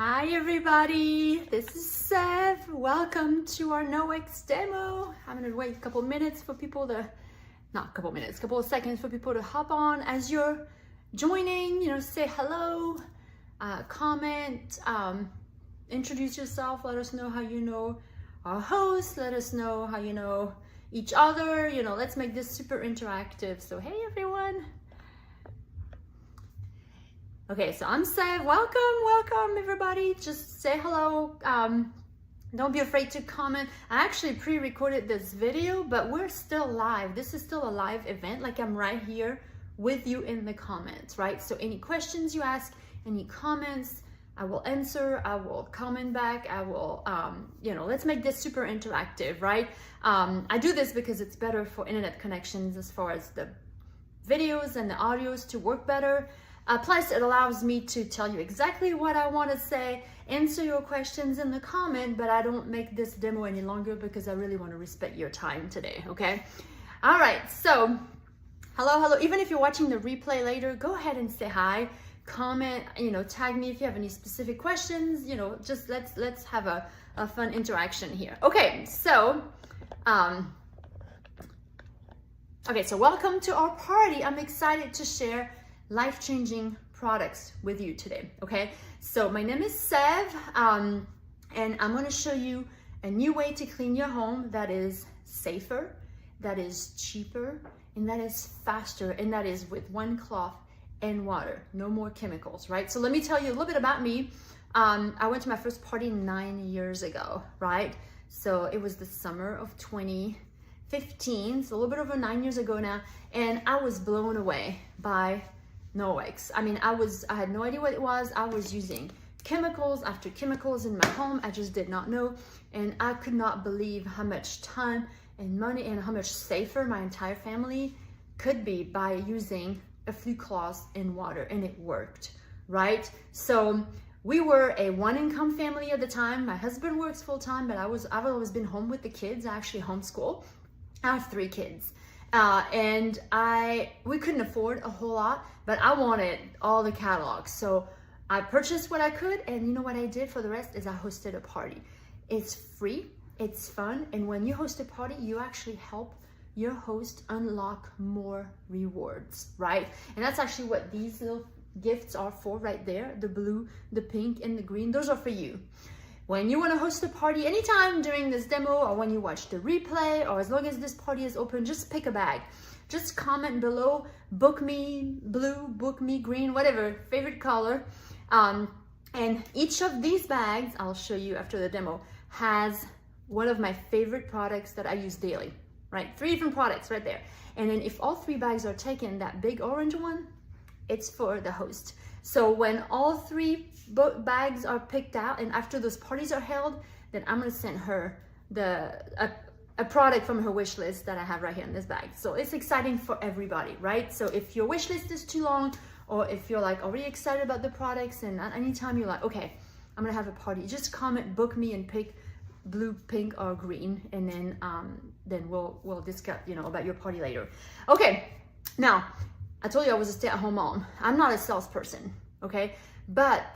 Hi everybody, this is Sev. Welcome to our Norwex Demo. I'm gonna wait a couple minutes for people to, not a couple minutes, a couple of seconds for people to hop on. As you're joining, say hello, comment, introduce yourself, let us know how you know our host, let us know how you know each other, let's make this super interactive. So hey everyone. Okay, so I'm Sev. Welcome everybody. Just say hello. Don't be afraid to comment. I actually pre-recorded this video, but we're still live. This is still a live event. Like I'm right here with you in the comments, right? So any questions you ask, any comments, I will answer. I will comment back. I will, let's make this super interactive, right? I do this because it's better for internet connections as far as the videos and the audios to work better. Plus, it allows me to tell you exactly what I want to say, answer your questions in the comment, but I don't make this demo any longer because I really want to respect your time today, okay? All right, so hello. Even if you're watching the replay later, go ahead and say hi, comment, tag me if you have any specific questions, just let's have a fun interaction here. Okay, so welcome to our party. I'm excited to share life-changing products with you today, okay? So my name is Sev, and I'm gonna show you a new way to clean your home that is safer, that is cheaper, and that is faster, and that is with one cloth and water, no more chemicals, right? So let me tell you a little bit about me. I went to my first party 9 years ago, right? So it was the summer of 2015, so a little bit over 9 years ago now, and I was blown away by Norwex. I mean, I had no idea what it was. I was using chemicals after chemicals in my home. I just did not know. And I could not believe how much time and money and how much safer my entire family could be by using a few cloths and water. And it worked, right? So we were a one-income family at the time. My husband works full-time, but I've always been home with the kids. I actually homeschool. I have 3 kids. And we couldn't afford a whole lot, but I wanted all the catalogs. So I purchased what I could, and you know what I did for the rest is I hosted a party. It's free, it's fun, and when you host a party, you actually help your host unlock more rewards, right? And that's actually what these little gifts are for right there. The blue, the pink, and the green, those are for you. When you want to host a party anytime during this demo, or when you watch the replay, or as long as this party is open, just pick a bag. Just comment below, book me blue, book me green, whatever, favorite color. And each of these bags, I'll show you after the demo, has one of my favorite products that I use daily, right? 3 different products right there. And then if all 3 bags are taken, that big orange one, it's for the host. So when all 3 bags are picked out and after those parties are held, then I'm gonna send her a product from her wish list that I have right here in this bag. So it's exciting for everybody, right? So if your wish list is too long, or if you're like already excited about the products, and anytime you're like, okay, I'm gonna have a party, just comment, book me, and pick blue, pink, or green, and then we'll discuss, about your party later. Okay, now I told you I was a stay-at-home mom. I'm not a salesperson, okay? But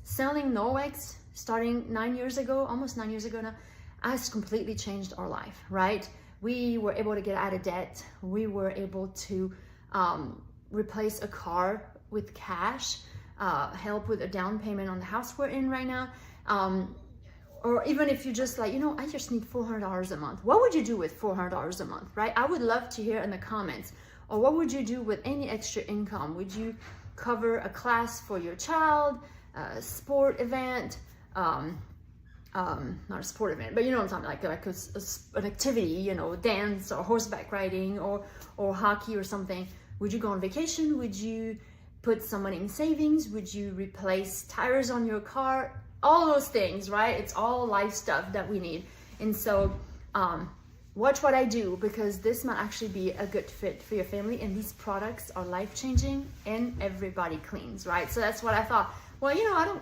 selling Norwex, starting 9 years ago, almost 9 years ago now, has completely changed our life, right? We were able to get out of debt. We were able to replace a car with cash, help with a down payment on the house we're in right now. Or even if you just like, I just need $400 a month. What would you do with $400 a month, right? I would love to hear in the comments. Or what would you do with any extra income? Would you cover a class for your child, a sport event, not a sport event, but you know what I'm talking about, like an activity, dance or horseback riding or hockey or something? Would you go on vacation? Would you put some money in savings? Would you replace tires on your car? All those things, right? It's all life stuff that we need. And so, watch what I do, because this might actually be a good fit for your family, and these products are life-changing and everybody cleans, right? So that's what I thought. Well,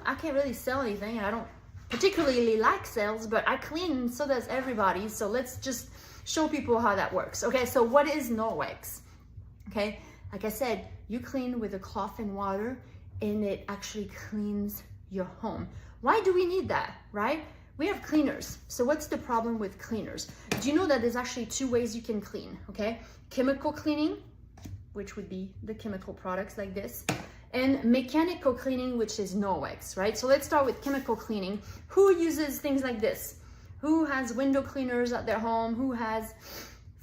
I can't really sell anything, and I don't particularly like sales, but I clean, and so does everybody. So let's just show people how that works. Okay, so what is Norwex? Okay, like I said, you clean with a cloth and water, and it actually cleans your home. Why do we need that, right? We have cleaners. So what's the problem with cleaners? Do you know that there's actually two ways you can clean, okay? Chemical cleaning, which would be the chemical products like this, and mechanical cleaning, which is Norwex, right? So let's start with chemical cleaning. Who uses things like this? Who has window cleaners at their home? Who has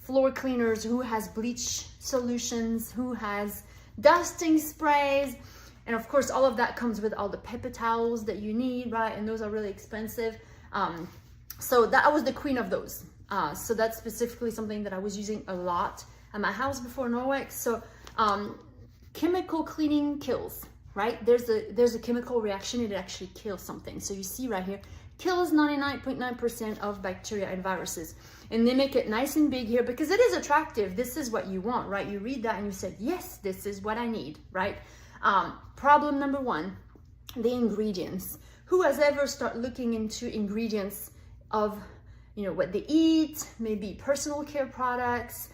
floor cleaners? Who has bleach solutions? Who has dusting sprays? And of course, all of that comes with all the paper towels that you need, right? And those are really expensive. So that was the queen of those. So that's specifically something that I was using a lot at my house before Norwex. So chemical cleaning kills, right? There's a chemical reaction, it actually kills something. So you see right here, kills 99.9% of bacteria and viruses. And they make it nice and big here because it is attractive. This is what you want, right? You read that and you said, yes, this is what I need, right? Problem number one, the ingredients. Who has ever started looking into ingredients of, you know, what they eat, maybe personal care products,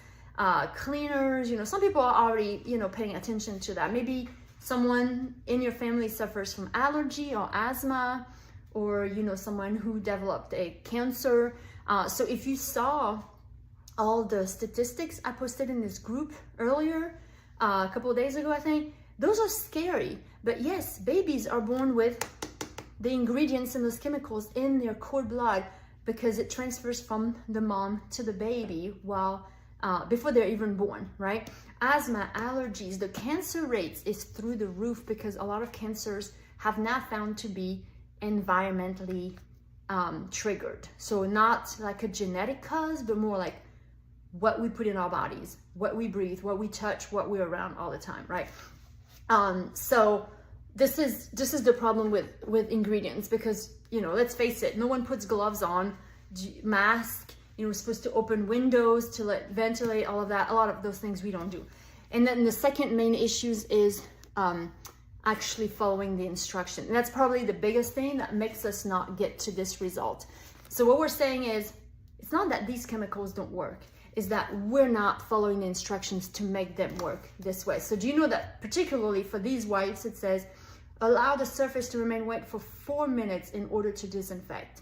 cleaners? You know, some people are already, you know, paying attention to that. Maybe someone in your family suffers from allergy or asthma, or, you know, someone who developed a cancer. So if you saw all the statistics I posted in this group earlier, a couple of days ago, I think, those are scary. But yes, babies are born with the ingredients and those chemicals in their cord blood because it transfers from the mom to the baby while before they're even born, right? Asthma, allergies, the cancer rates is through the roof because a lot of cancers have now found to be environmentally triggered. So not like a genetic cause, but more like what we put in our bodies, what we breathe, what we touch, what we're around all the time, right? So this is the problem with ingredients because, you know, let's face it, no one puts gloves on, mask, you know, we're supposed to open windows to let ventilate, all of that. A lot of those things we don't do. And then the second main issues is actually following the instruction. And that's probably the biggest thing that makes us not get to this result. So what we're saying is, it's not that these chemicals don't work, is that we're not following the instructions to make them work this way. So do you know that particularly for these wipes, it says, allow the surface to remain wet for 4 minutes in order to disinfect,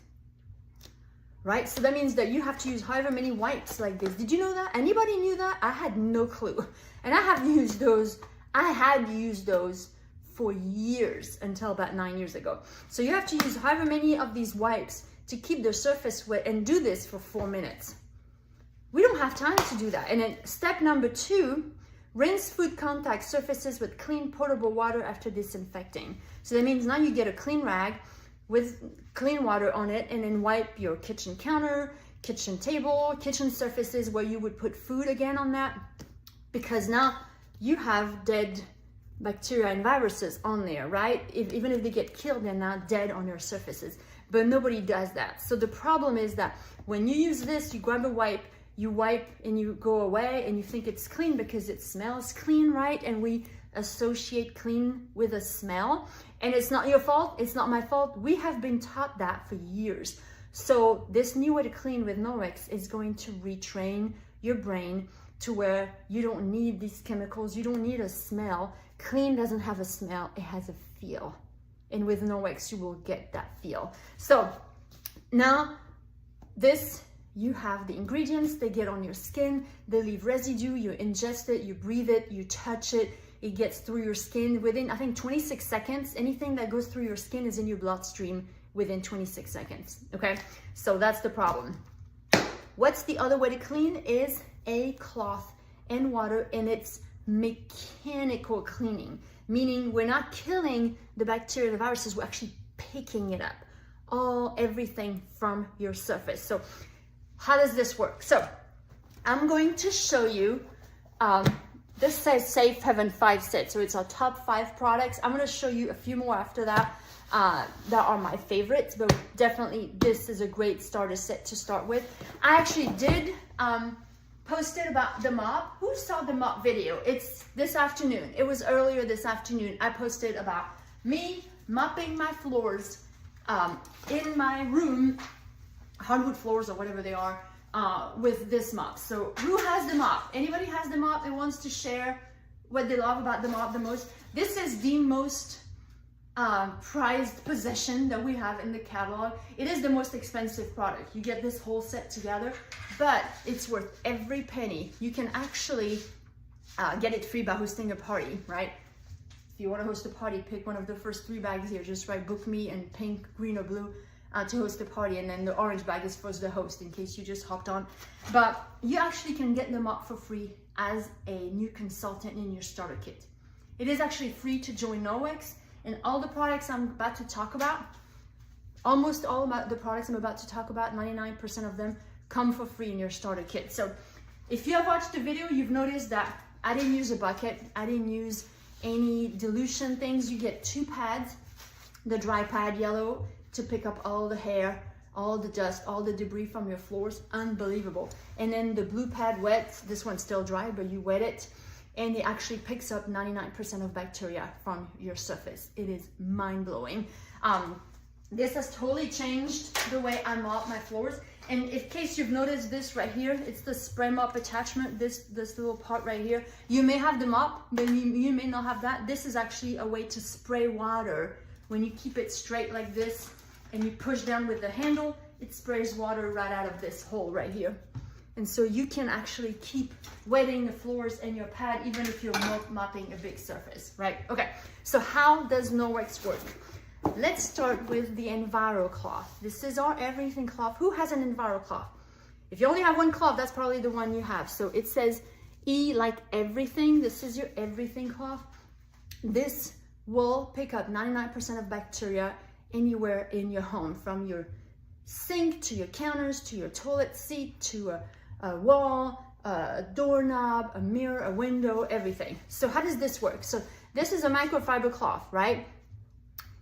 right? So that means that you have to use however many wipes like this. Did you know that? Anybody knew that? I had no clue. And I have used those, I had used those for years until about 9 years ago. So you have to use however many of these wipes to keep the surface wet and do this for 4 minutes. We don't have time to do that. And then step number 2, rinse food contact surfaces with clean potable water after disinfecting. So that means now you get a clean rag with clean water on it and then wipe your kitchen counter, kitchen table, kitchen surfaces where you would put food again on that, because now you have dead bacteria and viruses on there, right? Even if they get killed, they're not dead on your surfaces, but nobody does that. So the problem is that when you use this, you grab a wipe, you wipe and you go away and you think it's clean because it smells clean, right? And we associate clean with a smell, and it's not your fault, it's not my fault. We have been taught that for years. So this new way to clean with Norwex is going to retrain your brain to where you don't need these chemicals, you don't need a smell. Clean doesn't have a smell, it has a feel. And with Norwex, you will get that feel. So now this, you have the ingredients, they get on your skin, they leave residue, you ingest it, you breathe it, you touch it, it gets through your skin within, I think, 26 seconds. Anything that goes through your skin is in your bloodstream within 26 seconds, okay? So that's the problem. What's the other way to clean is a cloth and water, and it's mechanical cleaning, meaning we're not killing the bacteria, the viruses, we're actually picking it up, everything from your surface. So how does this work? So I'm going to show you, this says Safe Haven 5 set, so it's our top 5 products. I'm going to show you a few more after that that are my favorites, but definitely this is a great starter set to start with. I actually did post it about the mop. Who saw the mop video? It's this afternoon. It was earlier this afternoon. I posted about me mopping my floors in my room, hardwood floors or whatever they are, with this mop. So who has the mop? Anybody has the mop and wants to share what they love about the mop the most? This is the most prized possession that we have in the catalog. It is the most expensive product. You get this whole set together, but it's worth every penny. You can actually get it free by hosting a party, right? If you want to host a party, pick one of the first 3 bags here. Just write book me in pink, green, or blue to host a party, and then the orange bag is for the host in case you just hopped on. But you actually can get them up for free as a new consultant in your starter kit. It is actually free to join Norwex, and all the products I'm about to talk about, almost all about the products I'm about to talk about, 99% of them come for free in your starter kit. So if you have watched the video, you've noticed that I didn't use a bucket, I didn't use any dilution things. You get 2 pads, the dry pad yellow to pick up all the hair, all the dust, all the debris from your floors, unbelievable. And then the blue pad wet, this one's still dry, but you wet it, and it actually picks up 99% of bacteria from your surface. It is mind-blowing. This has totally changed the way I mop my floors. And in case you've noticed this right here, it's the spray mop attachment, this little part right here. You may have the mop, but you may not have that. This is actually a way to spray water. When you keep it straight like this and you push down with the handle, it sprays water right out of this hole right here. And so you can actually keep wetting the floors and your pad even if you're mopping a big surface, right? Okay, so how does Norwex work? Let's start with the Enviro cloth. This is our everything cloth. Who has an Enviro cloth? If you only have one cloth, that's probably the one you have. So it says E like everything. This is your everything cloth. This will pick up 99% of bacteria anywhere in your home, from your sink to your counters to your toilet seat to a wall, a doorknob, a mirror, a window, everything. So how does this work? So this is a microfiber cloth, right?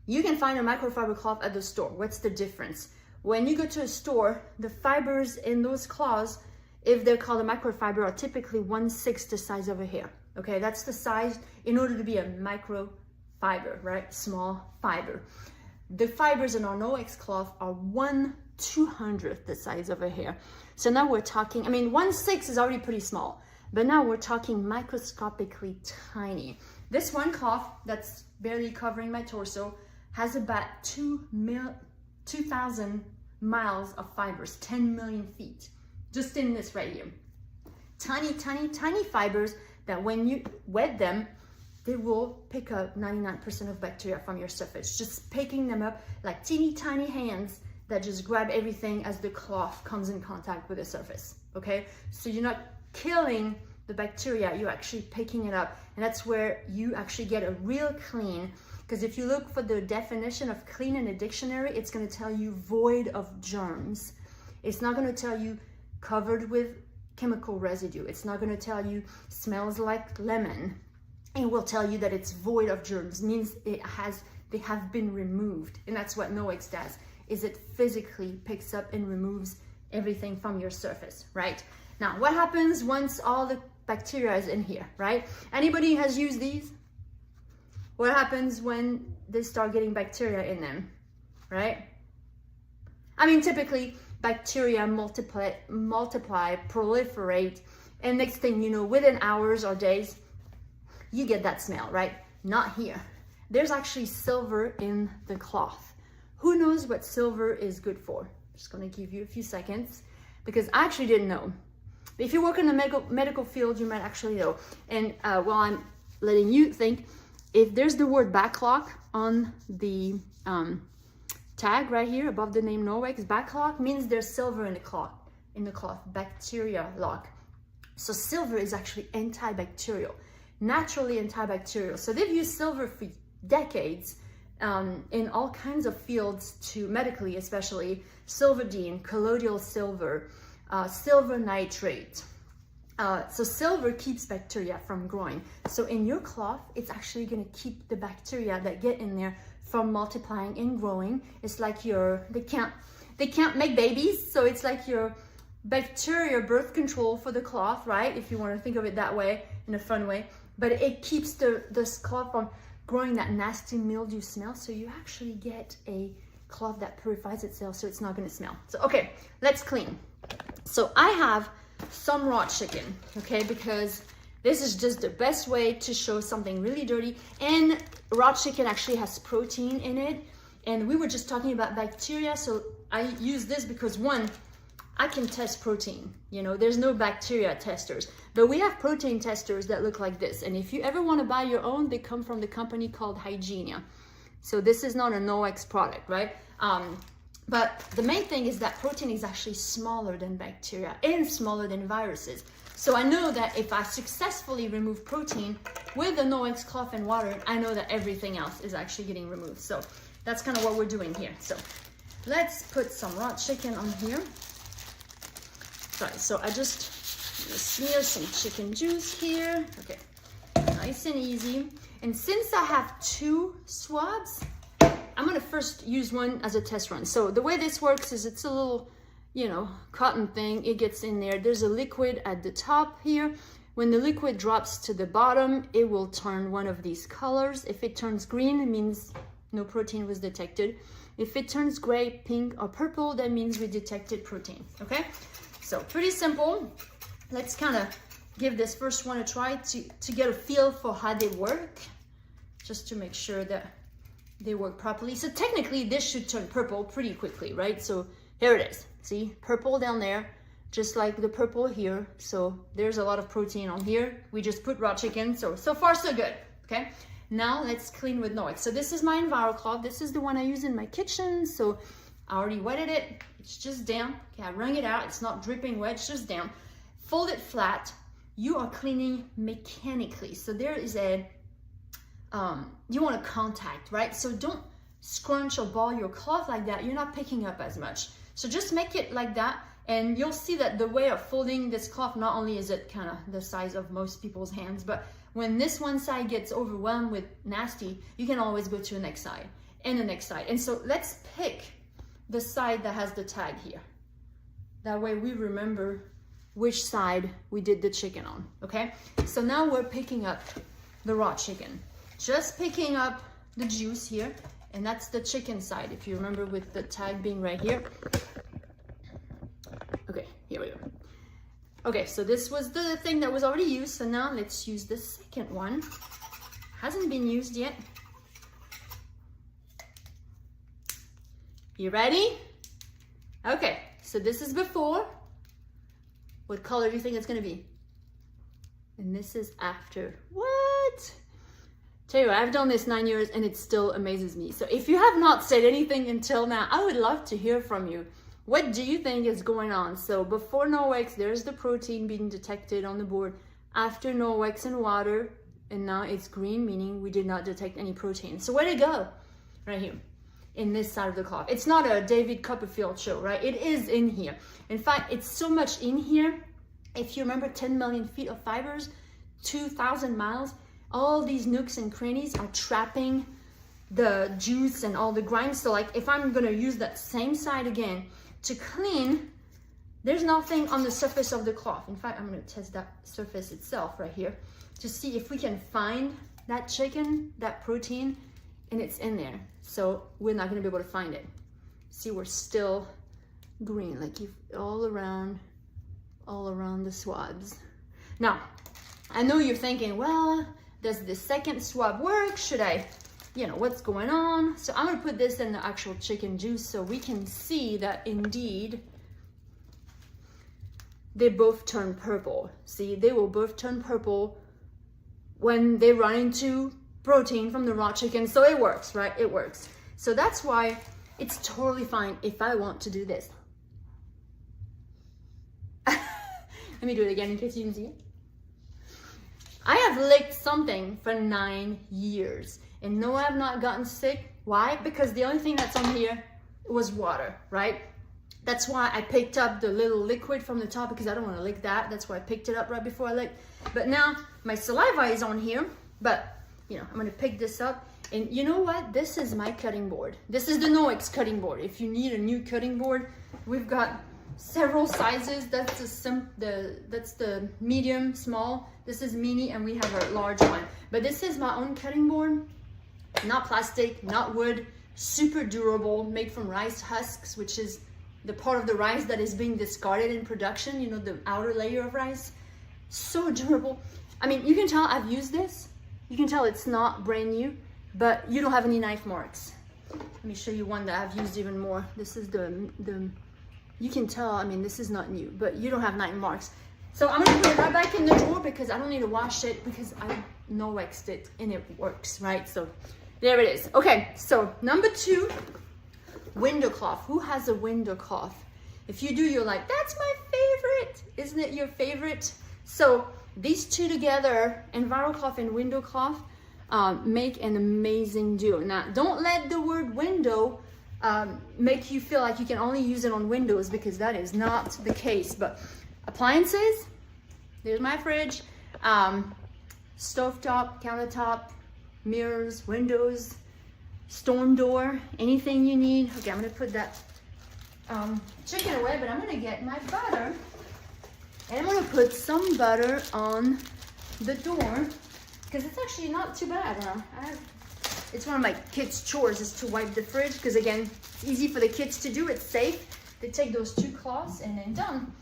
You can find a microfiber cloth at the store. What's the difference? When you go to a store, the fibers in those cloths, if they're called a microfiber, are typically 1/6 the size of a hair. Okay, that's the size in order to be a microfiber, right? Small fiber. The fibers in our Norwex cloth are 1/200th the size of a hair. So now we're talking, I mean, 1/6 is already pretty small, but now we're talking microscopically tiny. This one cloth that's barely covering my torso has about 2,000 miles of fibers, 10 million feet, just in this right here. Tiny, tiny, tiny fibers that when you wet them, they will pick up 99% of bacteria from your surface, just picking them up like teeny tiny hands that just grab everything as the cloth comes in contact with the surface, okay? So you're not killing the bacteria, you're actually picking it up, and that's where you actually get a real clean. Because if you look for the definition of clean in a dictionary, it's going to tell you void of germs. It's not going to tell you covered with chemical residue. It's not going to tell you smells like lemon. It will tell you that it's void of germs, means they have been removed. And that's what Norwex does, is it physically picks up and removes everything from your surface, right? Now, what happens once all the bacteria is in here, right? Anybody has used these? What happens when they start getting bacteria in them, right? I mean, typically bacteria multiply, proliferate, and next thing you know, within hours or days, you get that smell, right? Not here. There's actually silver in the cloth. Who knows what silver is good for? I'm just gonna give you a few seconds because I actually didn't know. If you work in the medical field, you might actually know. And while I'm letting you think, if there's the word backlock on the tag right here above the name Norwex, backlock means there's silver in the cloth, bacteria lock. So silver is actually antibacterial, naturally antibacterial. So they've used silver for decades in all kinds of fields, to medically especially, silverdene, colloidal silver, silver nitrate. So silver keeps bacteria from growing. So in your cloth, it's actually going to keep the bacteria that get in there from multiplying and growing. It's like they can't make babies, so it's like your bacteria birth control for the cloth, right? If you want to think of it that way, in a fun way. But it keeps this cloth from growing that nasty mildew smell, so you actually get a cloth that purifies itself, so it's not going to smell. So okay, let's clean. So I have some raw chicken, okay, because This is just the best way to show something really dirty. And raw chicken actually has protein in it. And we were just talking about bacteria. So I use this because one, I can test protein. You know, there's no bacteria testers, but we have protein testers that look like this. And if you ever want to buy your own, they come from the company called Hygienia. So this is not a Norwex product, right? But the main thing is that protein is actually smaller than bacteria and smaller than viruses. So I know that if I successfully remove protein with the Norwex cloth and water, I know that everything else is actually getting removed. So that's kind of what we're doing here. So let's put some raw chicken on here. Sorry, so I just smear some chicken juice here. Okay, nice and easy. And since I have 2 swabs, I'm gonna first use one as a test run. So the way this works is it's a little, you know, cotton thing. It gets in there. There's a liquid at the top here. When the liquid drops to the bottom, it will turn one of these colors. If it turns green, it means no protein was detected. If it turns gray, pink, or purple, that means we detected protein, okay? So pretty simple. Let's kind of give this first one a try to get a feel for how they work, just to make sure that they work properly. So technically this should turn purple pretty quickly, right? So here it is. See, purple down there, just like the purple here. So there's a lot of protein on here. We just put raw chicken. So far so good, okay? Now let's clean with Norwex. So this is my EnviroCloth. This is the one I use in my kitchen. So I already wetted it. It's just down. Okay, I wrung it out. It's not dripping wet, it's just down. Fold it flat. You are cleaning mechanically. So there is a, you want to contact, right? So don't scrunch or ball your cloth like that. You're not picking up as much. So just make it like that. And you'll see that the way of folding this cloth, not only is it kind of the size of most people's hands, but when this one side gets overwhelmed with nasty, you can always go to the next side and the next side. And so let's pick the side that has the tag here. That way we remember which side we did the chicken on, okay? So now we're picking up the raw chicken. Just picking up the juice here, and that's the chicken side, if you remember, with the tag being right here. Okay, here we go. Okay, so this was the thing that was already used, so now let's use the second one. Hasn't been used yet. You ready? Okay, so this is before. What color do you think it's gonna be? And this is after. What? Tell you what, I've done this 9 years and it still amazes me. So if you have not said anything until now, I would love to hear from you. What do you think is going on? So before Norwex, there's the protein being detected on the board. After Norwex and water, and now it's green, meaning we did not detect any protein. So where'd it go? Right here, in this side of the cloth. It's not a David Copperfield show, right? It is in here. In fact, it's so much in here. If you remember 10 million feet of fibers, 2,000 miles, all these nooks and crannies are trapping the juice and all the grime. So like if I'm gonna use that same side again to clean, there's nothing on the surface of the cloth. In fact, I'm gonna test that surface itself right here to see if we can find that chicken, that protein, and it's in there. So we're not gonna be able to find it. See, we're still green, like if all around the swabs. Now, I know you're thinking, well, does the second swab work? Should I, you know, what's going on? So I'm gonna put this in the actual chicken juice so we can see that indeed they both turn purple. See, they will both turn purple when they run into protein from the raw chicken. So it works, right? It works. So that's why it's totally fine if I want to do this. Let me do it again in case you didn't see it. I have licked something for 9 years and no, I have not gotten sick. Why? Because the only thing that's on here was water, right? That's why I picked up the little liquid from the top because I don't want to lick that. That's why I picked it up right before I licked. But now my saliva is on here, but you know, I'm going to pick this up. And you know what? This is my cutting board. This is the Norwex cutting board. If you need a new cutting board, we've got several sizes. That's the medium, small. This is mini, and we have a large one. But this is my own cutting board. Not plastic, not wood, super durable, made from rice husks, which is the part of the rice that is being discarded in production, you know, the outer layer of rice. So durable. I mean, you can tell I've used this. You can tell it's not brand new, but you don't have any knife marks. Let me show you one that I've used even more. This is the you can tell, I mean, this is not new, but you don't have knife marks. So I'm gonna put it right back in the drawer because I don't need to wash it because I Norwexed it and it works, right? So there it is. Okay, so number 2, window cloth. Who has a window cloth? If you do, you're like, that's my favorite. Isn't it your favorite? So these two together, EnviroCloth and window cloth, make an amazing duo. Now, don't let the word window make you feel like you can only use it on windows, because that is not the case. But appliances, there's my fridge, stovetop, countertop, mirrors, windows, storm door, anything you need. Okay, I'm gonna put that chicken away, but I'm gonna get my butter, and I'm gonna put some butter on the door, because it's actually not too bad. It's one of my kids' chores is to wipe the fridge, because again, it's easy for the kids to do, it's safe. They take those 2 cloths and then done.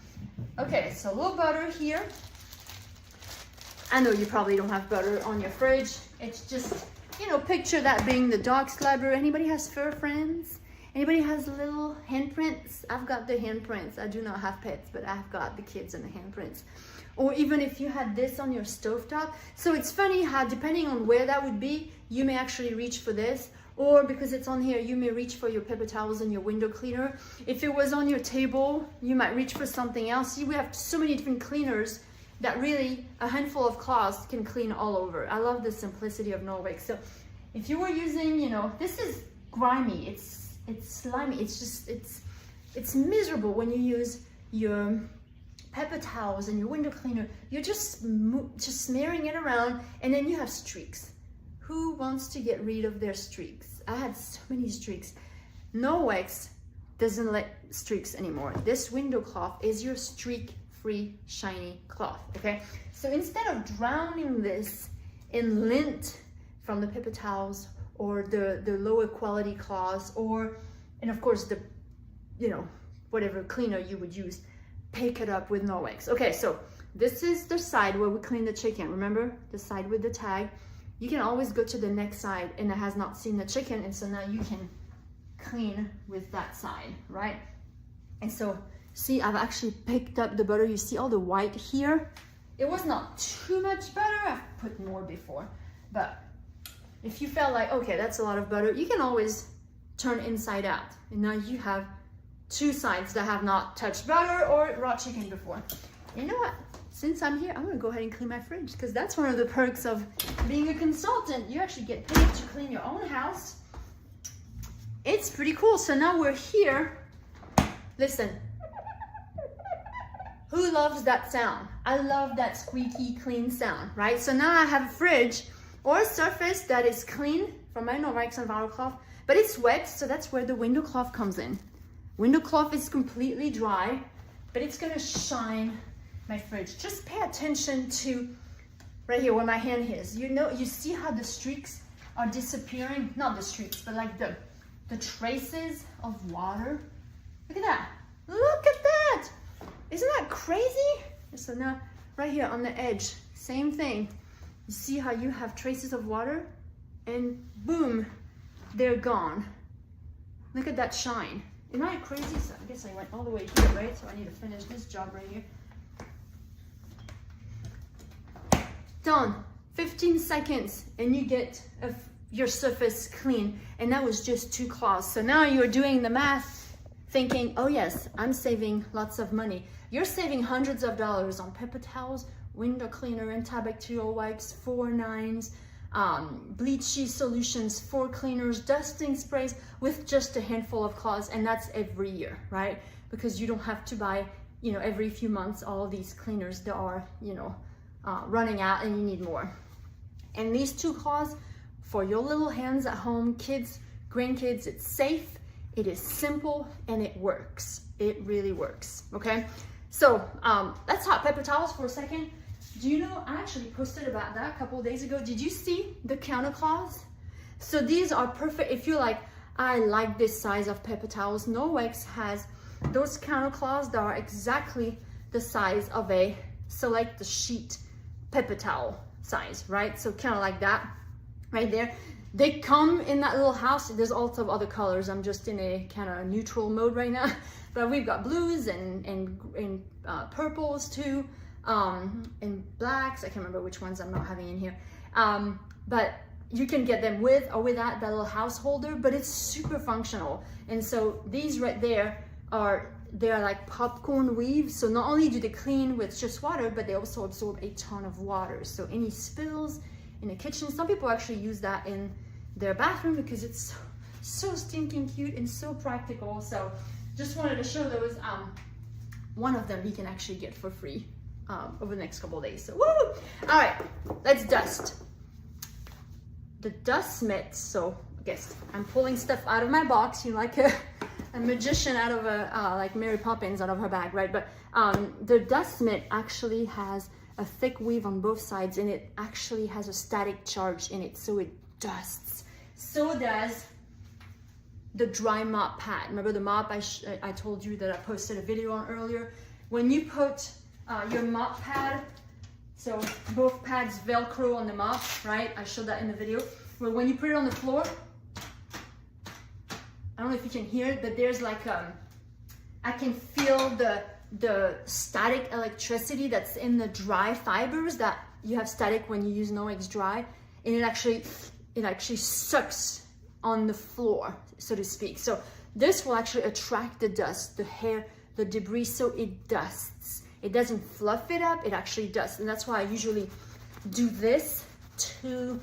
Okay, so a little butter here. I know you probably don't have butter on your fridge. It's just, you know, picture that being the dog slobber. Anybody has fur friends? Anybody has little handprints? I've got the handprints. I do not have pets, but I've got the kids and the handprints. Or even if you had this on your stovetop. So it's funny how depending on where that would be, you may actually reach for this. Or because it's on here, you may reach for your paper towels and your window cleaner. If it was on your table, you might reach for something else. See, we have so many different cleaners that really a handful of cloths can clean all over. I love the simplicity of Norwex. So if you were using, you know, this is grimy, it's slimy, it's miserable when you use your paper towels and your window cleaner. You're just smearing it around, and then you have streaks. Who wants to get rid of their streaks? I had so many streaks. Norwex doesn't let streaks anymore. This window cloth is your streak-free, shiny cloth, okay? So instead of drowning this in lint from the paper towels or the lower quality cloths, and of course the, you know, whatever cleaner you would use, pick it up with Norwex. Okay, so this is the side where we clean the chicken. Remember the side with the tag? You can always go to the next side and it has not seen the chicken, and so now you can clean with that side, right? And so see, I've actually picked up the butter. You see all the white here? It was not too much butter. I've put more before, but if you felt like, okay, that's a lot of butter, you can always turn inside out. And now you have 2 sides that have not touched butter or raw chicken before. You know what? Since I'm here, I'm gonna go ahead and clean my fridge, because that's one of the perks of being a consultant. You actually get paid to clean your own house. It's pretty cool. So now we're here. Listen. Who loves that sound? I love that squeaky clean sound, right? So now I have a fridge or a surface that is clean from my Norwex EnviroCloth, but it's wet, so that's where the window cloth comes in. Window cloth is completely dry, but it's gonna shine my fridge. Just pay attention to right here where my hand is. You know, you see how the streaks are disappearing? Not the streaks, but like the traces of water. Look at that. Look at that. Isn't that crazy? So now right here on the edge, same thing. You see how you have traces of water, and boom, they're gone. Look at that shine. Am I crazy? So I guess I went all the way here, right? So I need to finish this job right here. Done. 15 seconds and you get your surface clean, and that was just 2 cloths. So now you're doing the math thinking, oh yes, I'm saving lots of money. You're saving hundreds of dollars on paper towels, window cleaner, antibacterial wipes, 4-9s, bleachy solutions, 4 cleaners, dusting sprays, with just a handful of cloths, and that's every year, right? Because you don't have to buy, you know, every few months all these cleaners that are, you know, running out and you need more. And these 2 cloths for your little hands at home, kids, grandkids, it's safe, it is simple, and it works. It really works, okay? So let's talk paper towels for a second. Do you know, I actually posted about that a couple of days ago. Did you see the counter cloths? So these are perfect if you're like, I like this size of paper towels. Norwex has those counter cloths that are exactly the size of a select the sheet paper towel size, right? So kind of like that right there. They come in that little house. There's also other colors. I'm just in a kind of neutral mode right now, but we've got blues and purples too, and blacks. I can't remember which ones I'm not having in here, but you can get them with or without that little house holder, but it's super functional. And so these right there they're like popcorn weaves. So not only do they clean with just water, but they also absorb a ton of water. So any spills in the kitchen, some people actually use that in their bathroom because it's so stinking cute and so practical. So just wanted to show those. One of them you can actually get for free over the next couple of days. So woo! All right, let's dust. The dust mitt. So I guess I'm pulling stuff out of my box, you know, like a magician out of like Mary Poppins out of her bag, right? But the dust mitt actually has a thick weave on both sides, and it actually has a static charge in it, so it dusts. So does the dry mop pad. Remember the mop I told you that I posted a video on earlier? When you put your mop pad, so both pads Velcro on the mop, right? I showed that in the video. Well, when you put it on the floor, I don't know if you can hear it, but there's like I can feel the static electricity that's in the dry fibers that you have static when you use Norwex Dry, and it actually sucks on the floor, so to speak. So this will actually attract the dust, the hair, the debris, so it dusts. It doesn't fluff it up, it actually dusts. And that's why I usually do this to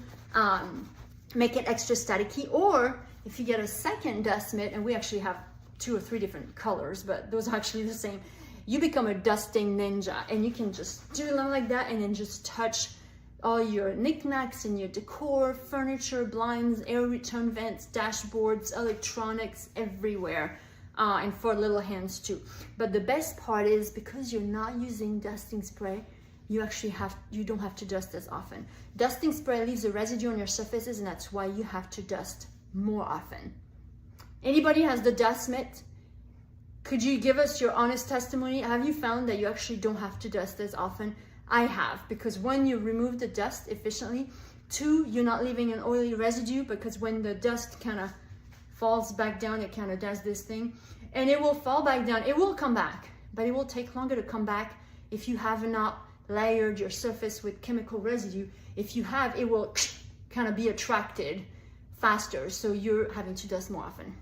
make it extra staticky. Or if you get a second dust mitt, and we actually have 2 or 3 different colors, but those are actually the same, you become a dusting ninja, and you can just do them like that and then just touch all your knickknacks and your decor, furniture, blinds, air return vents, dashboards, electronics, everywhere, and for little hands too. But the best part is, because you're not using dusting spray, you don't have to dust as often. Dusting spray leaves a residue on your surfaces, and that's why you have to dust more often. Anybody has the dust mitt? Could you give us your honest testimony? Have you found that you actually don't have to dust as often? I have, because when you remove the dust efficiently, 2, you're not leaving an oily residue, because when the dust kind of falls back down, it kind of does this thing, and it will fall back down. It will come back, but it will take longer to come back if you have not layered your surface with chemical residue. If you have, it will kind of be attracted faster, so you're having to dust more often.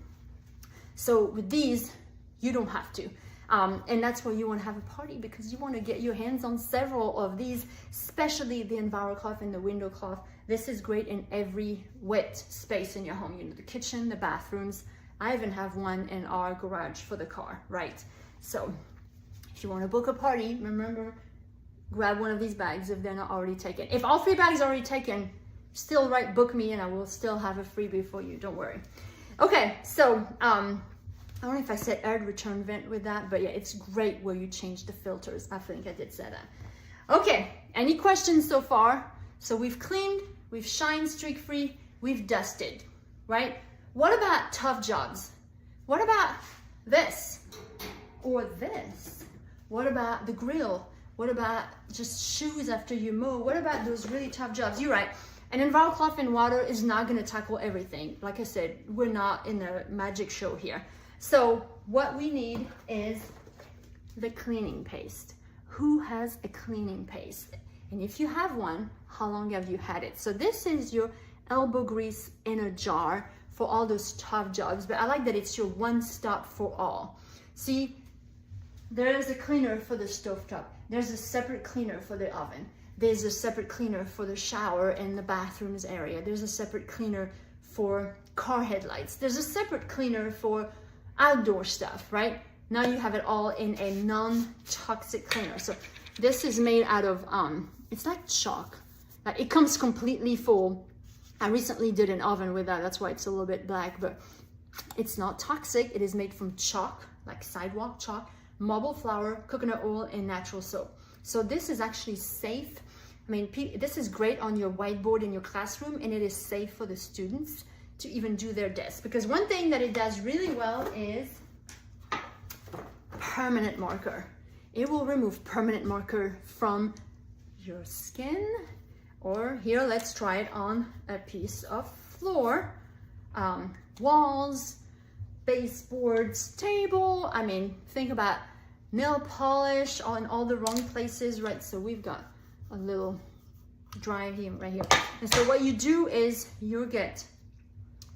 So with these, you don't have to. And that's why you want to have a party, because you want to get your hands on several of these, especially the EnviroCloth and the window cloth. This is great in every wet space in your home, you know, the kitchen, the bathrooms. I even have one in our garage for the car, right? So if you want to book a party, remember, grab one of these bags if they're not already taken. If all 3 bags are already taken, still book me, and I will still have a freebie for you, don't worry. Okay, so I don't know if I said air return vent with that, but yeah, it's great where you change the filters. I think I did say that. Okay, any questions so far? So we've cleaned, we've shined streak-free, we've dusted, right? What about tough jobs? What about this or this? What about the grill? What about just shoes after you mow? What about those really tough jobs? You're right. And EnviroCloth and water is not going to tackle everything. Like I said, we're not in a magic show here. So what we need is the cleaning paste. Who has a cleaning paste? And if you have one, how long have you had it? So this is your elbow grease in a jar for all those tough jobs, but I like that it's your one stop for all. See, there's a cleaner for the stovetop. There's a separate cleaner for the oven. There's a separate cleaner for the shower and the bathrooms area. There's a separate cleaner for car headlights. There's a separate cleaner for outdoor stuff, right? Now you have it all in a non-toxic cleaner. So this is made out of, it's like chalk. Like, it comes completely full. I recently did an oven with that. That's why it's a little bit black, but it's not toxic. It is made from chalk, like sidewalk chalk, marble flour, coconut oil, and natural soap. So this is actually safe. I mean, this is great on your whiteboard in your classroom, and it is safe for the students to even do their desk. Because one thing that it does really well is permanent marker. It will remove permanent marker from your skin, or here, let's try it on a piece of floor, walls, baseboards, table. I mean, think about nail polish on all the wrong places, right? So we've got a little dry here, right here. And so what you do is you get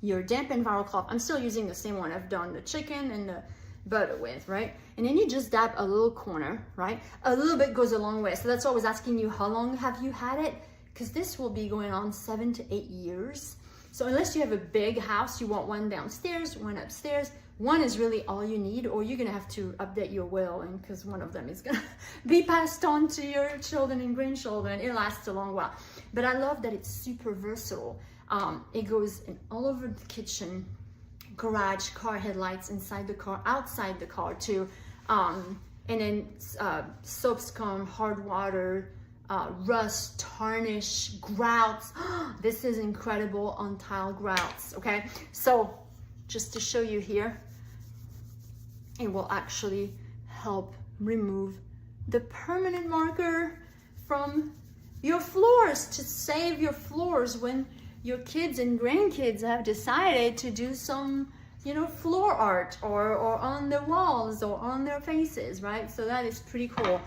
your dampened vinyl cloth. I'm still using the same one I've done the chicken and the butter with, right? And then you just dab a little corner, right? A little bit goes a long way. So that's why I was asking you, how long have you had it? Because this will be going on 7 to 8 years. So unless you have a big house, you want one downstairs, one upstairs, one is really all you need, or you're gonna have to update your will, and because one of them is gonna be passed on to your children and grandchildren. It lasts a long while. But I love that it's super versatile. It goes in all over the kitchen, garage, car headlights, inside the car, outside the car too. And then soap scum, hard water, rust, tarnish, grouts. This is incredible on tile grouts, okay? So just to show you here, it will actually help remove the permanent marker from your floors, to save your floors when your kids and grandkids have decided to do some, you know, floor art or on the walls or on their faces, right? So that is pretty cool.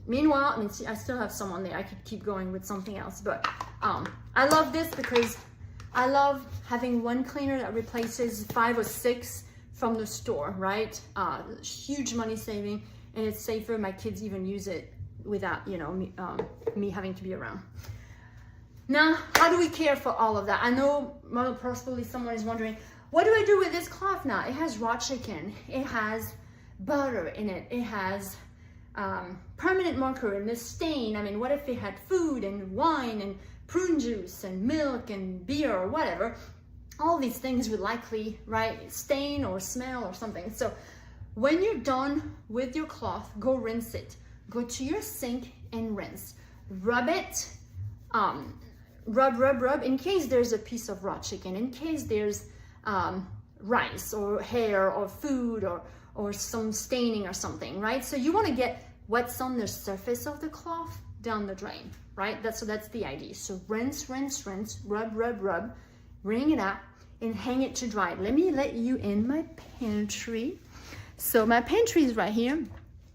Meanwhile, I mean, I still have some on there. I could keep going with something else, but I love this because I love having one cleaner that replaces 5 or 6 from the store, right? Huge money saving, and it's safer. My kids even use it without, you know, me having to be around. Now, how do we care for all of that? I know possibly someone is wondering, what do I do with this cloth now? It has raw chicken, it has butter in it, it has permanent marker and the stain. I mean, what if it had food and wine and prune juice and milk and beer or whatever? All these things would likely, right, stain or smell or something. So when you're done with your cloth, go rinse it. Go to your sink and rinse. Rub it, rub, in case there's a piece of raw chicken, in case there's rice or hair or food or some staining or something, right? So you want to get what's on the surface of the cloth down the drain, right? That's the idea. So rinse, rinse, rinse, rub, wring it out and hang it to dry. Let me let you in my pantry. So my pantry is right here,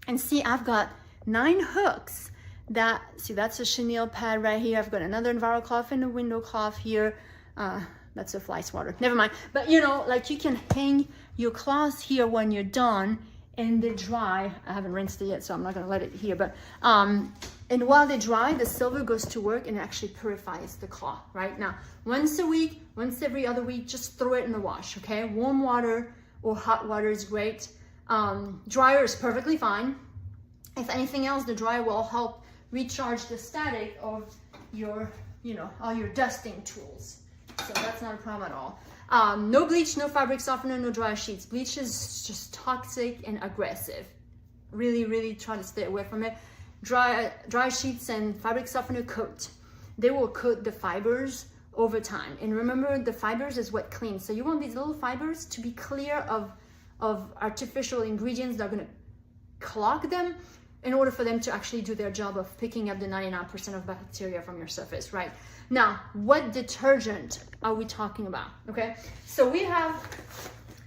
and see, I've got 9 hooks. That's a chenille pad right here. I've got another vinyl cloth and a window cloth here. That's a fly swatter, never mind. But you know, like, you can hang your cloths here when you're done and they dry. I haven't rinsed it yet, so I'm not gonna let it here, but and while they dry, the silver goes to work and actually purifies the cloth, right? Now, once a week, once every other week, just throw it in the wash, okay? Warm water or hot water is great. Dryer is perfectly fine. If anything else, the dryer will help recharge the static of your, you know, all your dusting tools. So that's not a problem at all. No bleach, no fabric softener, no dry sheets. Bleach is just toxic and aggressive. Really, really try to stay away from it. Dry sheets and fabric softener coat. They will coat the fibers over time. And remember, the fibers is what cleans. So you want these little fibers to be clear of artificial ingredients that are gonna clog them, in order for them to actually do their job of picking up the 99% of bacteria from your surface, right? Now, what detergent are we talking about, okay? So we have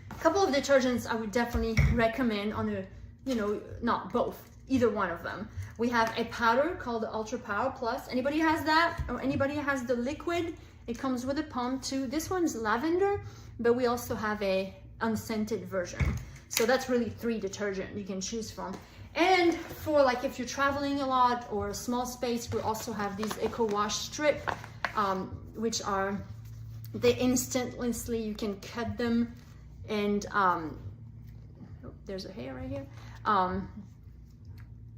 a couple of detergents I would definitely recommend on a, you know, not both, either one of them. We have a powder called the Ultra Power Plus. Anybody has that? Or anybody has the liquid? It comes with a pump too. This one's lavender, but we also have a unscented version. So that's really 3 detergent you can choose from. And for, like, if you're traveling a lot or a small space, we also have these Eco Wash Strip, which are, they instantaneously, you can cut them, and oh, there's a hair right here,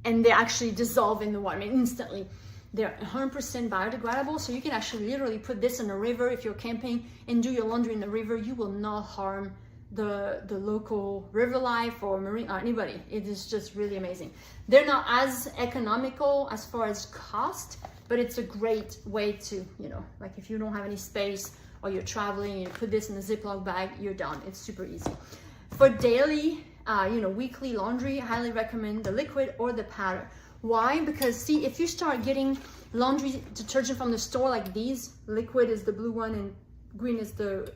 and they actually dissolve in the water. I mean, instantly. They're 100% biodegradable, so you can actually literally put this in a river. If you're camping and do your laundry in the river, you will not harm the local river life or marine or anybody. It is just really amazing. They're not as economical as far as cost, but it's a great way to, you know, like, if you don't have any space or you're traveling, you put this in a Ziploc bag, you're done. It's super easy. For daily, you know, weekly laundry, I highly recommend the liquid or the powder. Why? Because see, if you start getting laundry detergent from the store like these, liquid is the blue one and green is the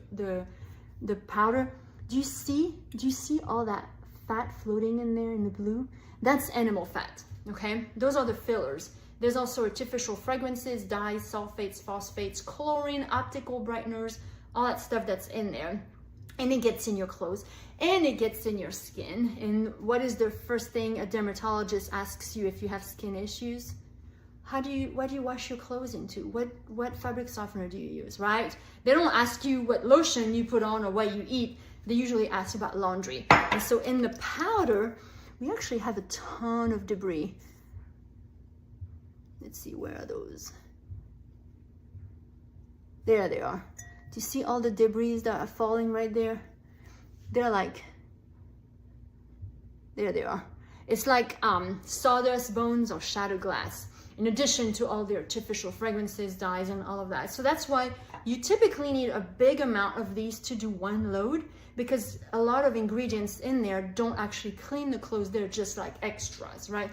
powder. Do you see all that fat floating in there in the blue? That's animal fat, okay? Those are the fillers. There's also artificial fragrances, dyes, sulfates, phosphates, chlorine, optical brighteners, all that stuff that's in there. And it gets in your clothes and it gets in your skin. And what is the first thing a dermatologist asks you if you have skin issues? What do you wash your clothes into? What fabric softener do you use, right? They don't ask you what lotion you put on or what you eat. They usually ask about laundry. And so in the powder, we actually have a ton of debris. Let's see, where are those? There they are. Do you see all the debris that are falling right there? They're like, there they are. It's like sawdust, bones, or shattered glass, in addition to all the artificial fragrances, dyes, and all of that. So that's why you typically need a big amount of these to do one load, because a lot of ingredients in there don't actually clean the clothes. They're just like extras, right?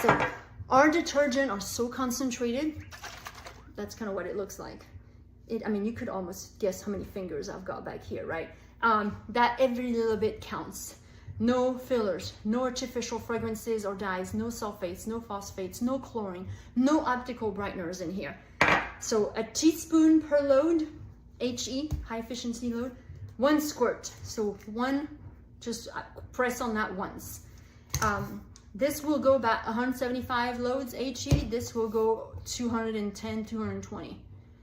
So our detergent are so concentrated. That's kind of what it looks like. I mean, you could almost guess how many fingers I've got back here, right? That every little bit counts. No fillers, no artificial fragrances or dyes, no sulfates, no phosphates, no chlorine, no optical brighteners in here. So a teaspoon per load, HE, high efficiency load, 1 squirt. So one, just press on that once. This will go about 175 loads HE. This will go 210, 220.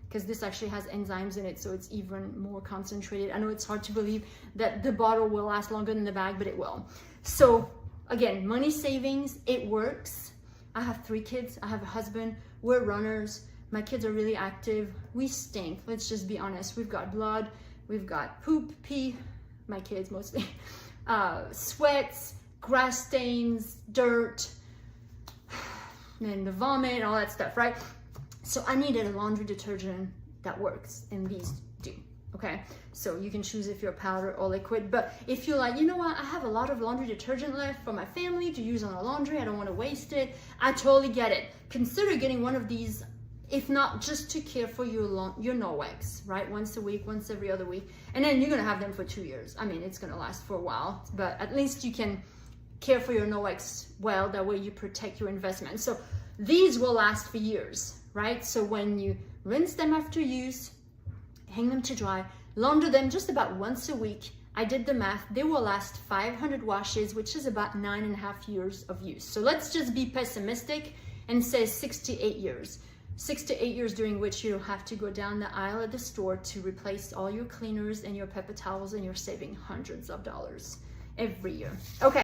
Because this actually has enzymes in it, so it's even more concentrated. I know it's hard to believe that the bottle will last longer than the bag, but it will. So again, money savings, it works. I have 3 kids, I have a husband, we're runners. My kids are really active. We stink, let's just be honest. We've got blood, we've got poop, pee, my kids mostly, sweats, grass stains, dirt, and the vomit and all that stuff, right? So I needed a laundry detergent that works, and these do, okay? So you can choose if you're powder or liquid, but if you're like, you know what, I have a lot of laundry detergent left for my family to use on our laundry, I don't wanna waste it, I totally get it. Consider getting one of these, if not just to care for your Norwex, right? Once a week, once every other week, and then you're gonna have them for 2 years. I mean, it's gonna last for a while, but at least you can care for your Norwex well, that way you protect your investment. So these will last for years, right? So when you rinse them after use, hang them to dry, launder them just about once a week. I did the math, they will last 500 washes, which is about 9.5 years of use. So let's just be pessimistic and say 6 to 8 years. 6 to 8 years during which you'll have to go down the aisle at the store to replace all your cleaners and your paper towels, and you're saving hundreds of dollars every year. Okay.